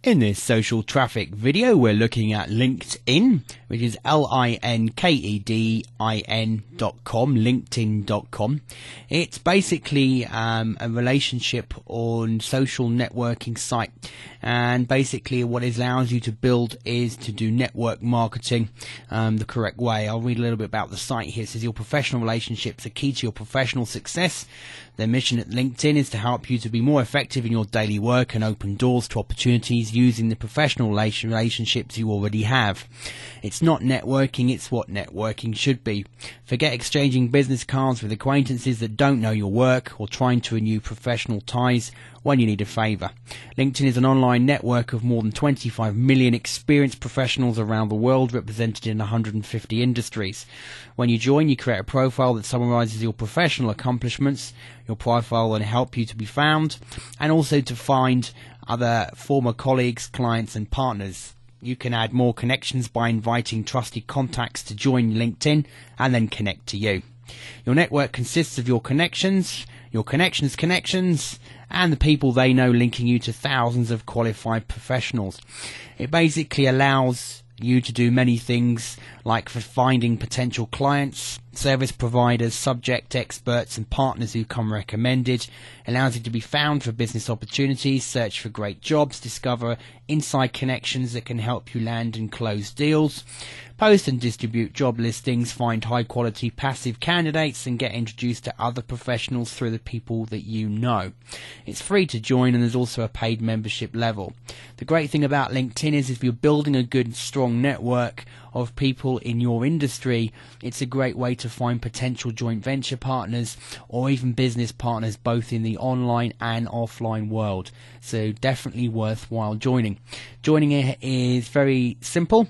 In this social traffic video, we're looking at LinkedIn, which is LinkedIn.com, LinkedIn.com. It's basically a relationship on social networking site, and basically what it allows you to build is to do network marketing the correct way. I'll read a little bit about the site here. It says your professional relationships are key to your professional success. Their mission at LinkedIn is to help you to be more effective in your daily work and open doors to opportunities using the professional relationships you already have. It's not networking, it's what networking should be. Forget exchanging business cards with acquaintances that don't know your work or trying to renew professional ties when you need a favour. LinkedIn is an online network of more than 25 million experienced professionals around the world, represented in 150 industries. When you join, you create a profile that summarises your professional accomplishments. Your profile will help you to be found and also to find other former colleagues, clients and partners. You can add more connections by inviting trusted contacts to join LinkedIn and then connect to you. Your network consists of your connections, and the people they know, linking you to thousands of qualified professionals. It basically allows you to do many things, like for finding potential clients, service providers, subject experts and partners who come recommended. It allows you to be found for business opportunities, search for great jobs, discover inside connections that can help you land and close deals, post and distribute job listings, find high quality passive candidates and get introduced to other professionals through the people that you know. It's free to join and there's also a paid membership level. The great thing about LinkedIn is if you're building a good strong network of people in your industry, it's a great way to find potential joint venture partners or even business partners both in the online and offline world. So definitely worthwhile joining. Joining it is very simple.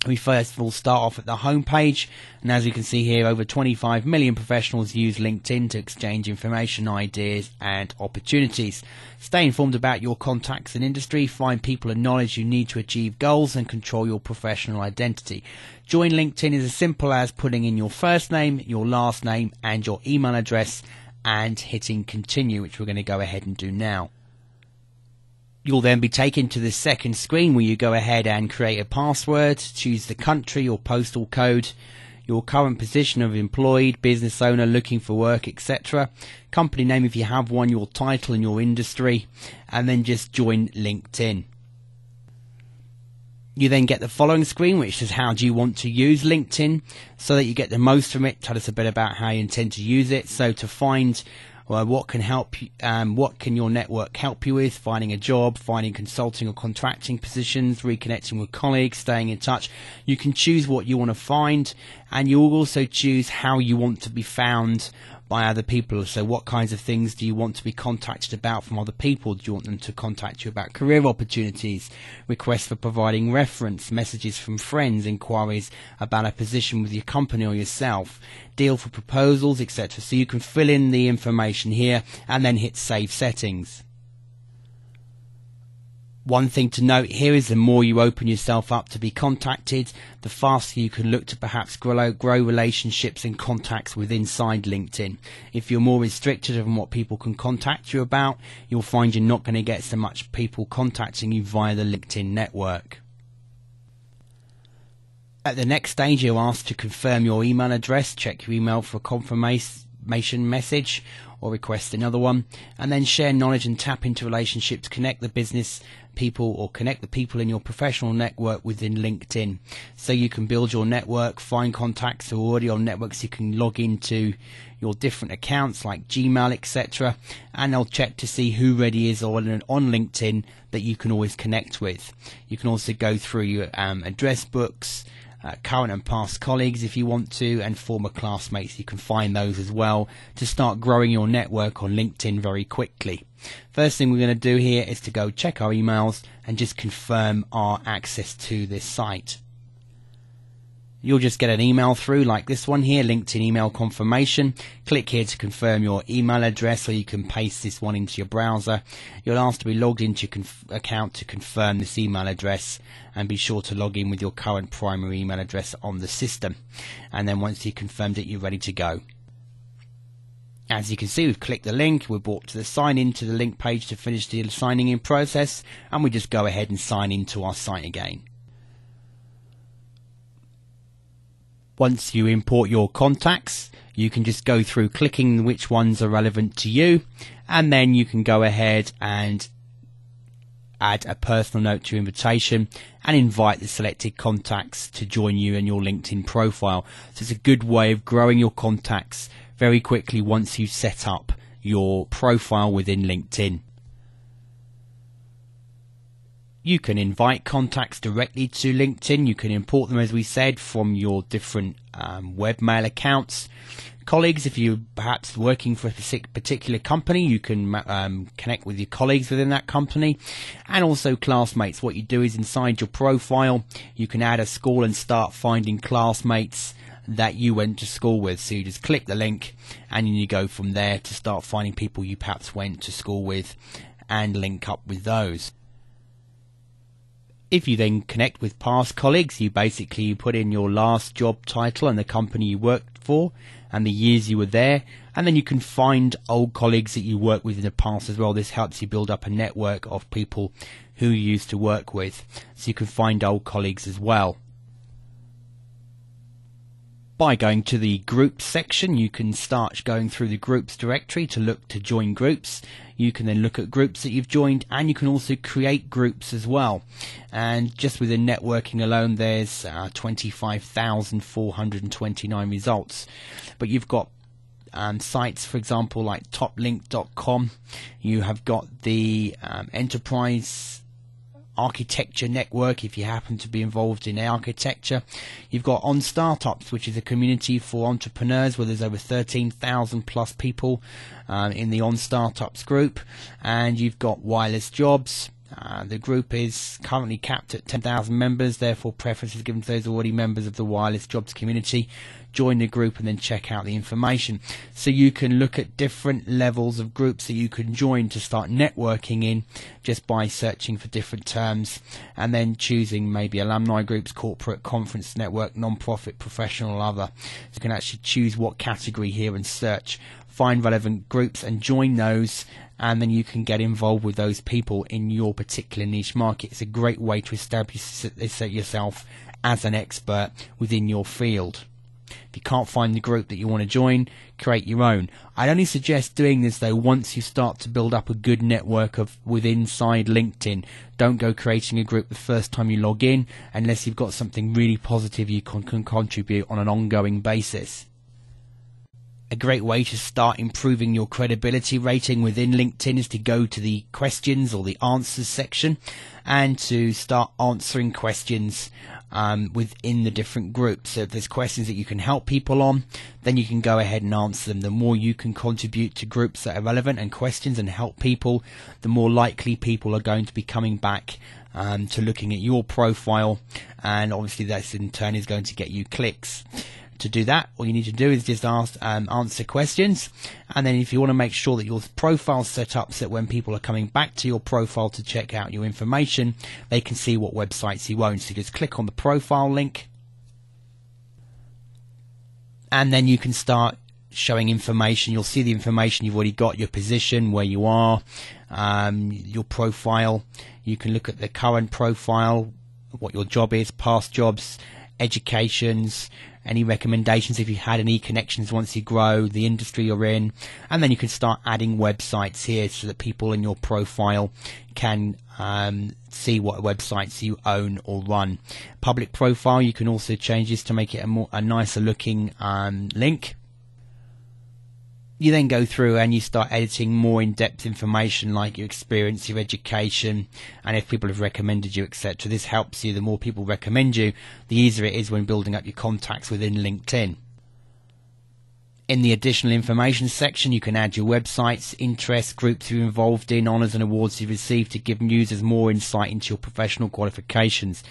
We first of all start off at the home page, and as you can see here, over 25 million professionals use LinkedIn to exchange information, ideas and opportunities. Stay informed about your contacts and industry, find people and knowledge you need to achieve goals and control your professional identity. Join LinkedIn is as simple as putting in your first name, your last name and your email address and hitting continue, which we're going to go ahead and do now. You'll then be taken to the second screen where you go ahead and create a password, choose the country or postal code, your current position of employed, business owner, looking for work, etc. Company name if you have one, your title and your industry, and then just join LinkedIn. You then get the following screen, which says how do you want to use LinkedIn so that you get the most from it. Tell us a bit about how you intend to use it. So to find what can help you, what can your network help you with? Finding a job, finding consulting or contracting positions, reconnecting with colleagues, staying in touch. You can choose what you want to find, and you'll also choose how you want to be found by other people. So what kinds of things do you want to be contacted about from other people? Do you want them to contact you about career opportunities, requests for providing reference, messages from friends, inquiries about a position with your company or yourself, deal for proposals, etc. So you can fill in the information here and then hit save settings. One thing to note here is the more you open yourself up to be contacted, the faster you can look to perhaps grow relationships and contacts with inside LinkedIn. If you're more restricted on what people can contact you about, you'll find you're not going to get so much people contacting you via the LinkedIn network. At the next stage, you're asked to confirm your email address, check your email for a confirmation message or request another one, and then share knowledge and tap into relationships, connect the business people or connect the people in your professional network within LinkedIn. So you can build your network, find contacts who are already on networks. You can log into your different accounts like Gmail, etc., and they'll check to see who already is on LinkedIn that you can always connect with. You can also go through your address books, current and past colleagues if you want to, and former classmates. You can find those as well to start growing your network on LinkedIn very quickly. First thing we're going to do here is to go check our emails and just confirm our access to this site. You'll just get an email through like this one here, LinkedIn email confirmation. Click here to confirm your email address, or you can paste this one into your browser. You'll ask to be logged into your account to confirm this email address, and be sure to log in with your current primary email address on the system. And then once you've confirmed it, you're ready to go. As you can see, we've clicked the link, we're brought to the sign in to the link page to finish the signing in process, and we just go ahead and sign into our site again. Once you import your contacts, you can just go through clicking which ones are relevant to you, and then you can go ahead and add a personal note to your invitation and invite the selected contacts to join you in your LinkedIn profile. So it's a good way of growing your contacts very quickly once you've set up your profile within LinkedIn. You can invite contacts directly to LinkedIn. You can import them, as we said, from your different webmail accounts. Colleagues, if you're perhaps working for a particular company, you can connect with your colleagues within that company. And also classmates. What you do is inside your profile, you can add a school and start finding classmates that you went to school with. So you just click the link and you go from there to start finding people you perhaps went to school with and link up with those. If you then connect with past colleagues, you put in your last job title and the company you worked for and the years you were there, and then you can find old colleagues that you worked with in the past as well. This helps you build up a network of people who you used to work with, so you can find old colleagues as well. By going to the groups section, you can start going through the groups directory to look to join groups. You can then look at groups that you've joined, and you can also create groups as well. And just within networking alone, there's 25,429 results. But you've got sites, for example, like toplink.com. You have got the enterprise architecture network if you happen to be involved in architecture. You've got On Startups, which is a community for entrepreneurs where there's over 13,000 plus people in the On Startups group. And you've got Wireless Jobs. The group is currently capped at 10,000 members, therefore preference is given to those already members of the Wireless Jobs community. Join the group and then check out the information. So you can look at different levels of groups that you can join to start networking in just by searching for different terms and then choosing maybe alumni groups, corporate, conference network, non-profit, professional, other. So you can actually choose what category here and search, find relevant groups and join those, and then you can get involved with those people in your particular niche market. It's a great way to establish yourself as an expert within your field. If you can't find the group that you want to join, create your own. I'd only suggest doing this though once you start to build up a good network inside LinkedIn. Don't go creating a group the first time you log in unless you've got something really positive you can contribute on an ongoing basis. A great way to start improving your credibility rating within LinkedIn is to go to the questions or the answers section and to start answering questions within the different groups. So if there's questions that you can help people on, then you can go ahead and answer them. The more you can contribute to groups that are relevant and questions and help people, the more likely people are going to be coming back to looking at your profile, and obviously that in turn is going to get you clicks. To do that, all you need to do is just answer questions, and then if you want to make sure that your profile's set up so that when people are coming back to your profile to check out your information, they can see what websites you own. So you just click on the profile link, and then you can start showing information. You'll see the information you've already got, your position, where you are, your profile. You can look at the current profile, what your job is, past jobs, educations, any recommendations if you had any connections once you grow, the industry you're in, and then you can start adding websites here so that people in your profile can see what websites you own or run. Public profile, you can also change this to make it a nicer looking link. You then go through and you start editing more in-depth information like your experience, your education, and if people have recommended you, etc. This helps you. The more people recommend you, the easier it is when building up your contacts within LinkedIn. In the additional information section, you can add your websites, interests, groups you're involved in, honours and awards you've received to give users more insight into your professional qualifications.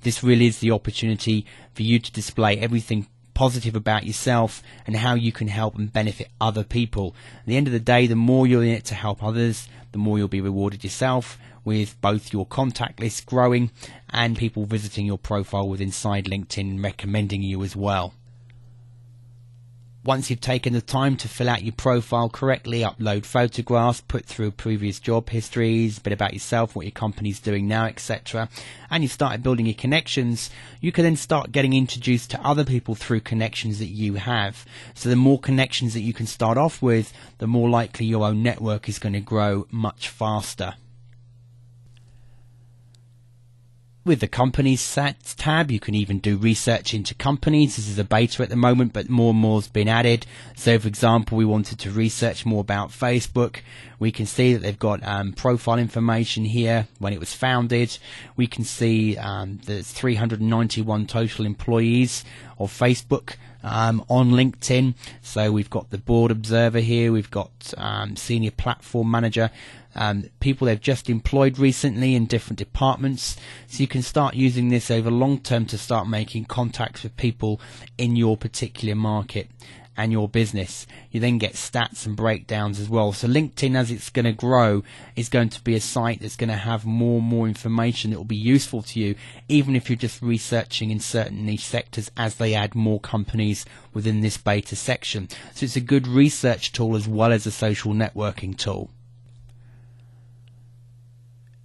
This really is the opportunity for you to display everything positive about yourself and how you can help and benefit other people. At the end of the day, the more you're in it to help others, the more you'll be rewarded yourself, with both your contact list growing and people visiting your profile with inside LinkedIn and recommending you as well. Once you've taken the time to fill out your profile correctly, upload photographs, put through previous job histories, a bit about yourself, what your company's doing now, etc., and you've started building your connections, you can then start getting introduced to other people through connections that you have. So the more connections that you can start off with, the more likely your own network is going to grow much faster. With the Companies tab, you can even do research into companies. This is a beta at the moment, but more and more has been added. So, for example, we wanted to research more about Facebook. We can see that they've got profile information here, when it was founded. We can see there's 391 total employees of Facebook on LinkedIn. So we've got the board observer here. We've got senior platform manager. People they've just employed recently in different departments, so you can start using this over long term to start making contacts with people in your particular market and your business. You then get stats and breakdowns as well. So LinkedIn, as it's going to grow, is going to be a site that's going to have more and more information that will be useful to you, even if you're just researching in certain niche sectors as they add more companies within this beta section. So it's a good research tool as well as a social networking tool.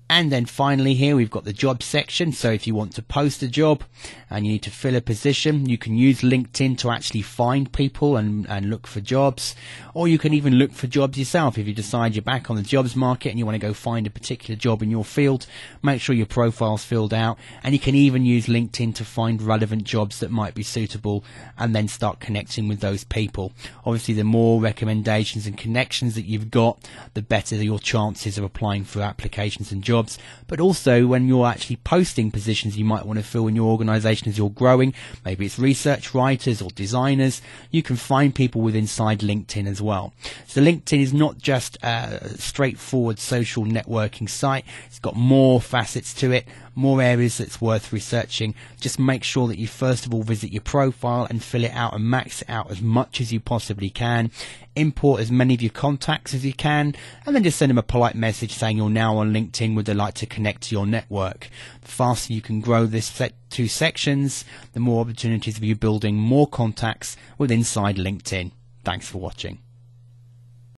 And then finally here we've got the job section. So if you want to post a job and you need to fill a position, you can use LinkedIn to actually find people and look for jobs. Or you can even look for jobs yourself. If you decide you're back on the jobs market and you want to go find a particular job in your field, make sure your profile's filled out. And you can even use LinkedIn to find relevant jobs that might be suitable and then start connecting with those people. Obviously, the more recommendations and connections that you've got, the better your chances of applying for applications and jobs. But also when you're actually posting positions you might want to fill in your organization as you're growing, maybe it's research writers or designers, you can find people with inside LinkedIn as well. So LinkedIn is not just a straightforward social networking site. It's got more facets to it, more areas that's worth researching. Just make sure that you first of all visit your profile and fill it out and max it out as much as you possibly can. Import as many of your contacts as you can, and then just send them a polite message saying you're now on LinkedIn, would they like to connect to your network. The faster you can grow this two sections, the more opportunities of you building more contacts with inside LinkedIn. Thanks for watching.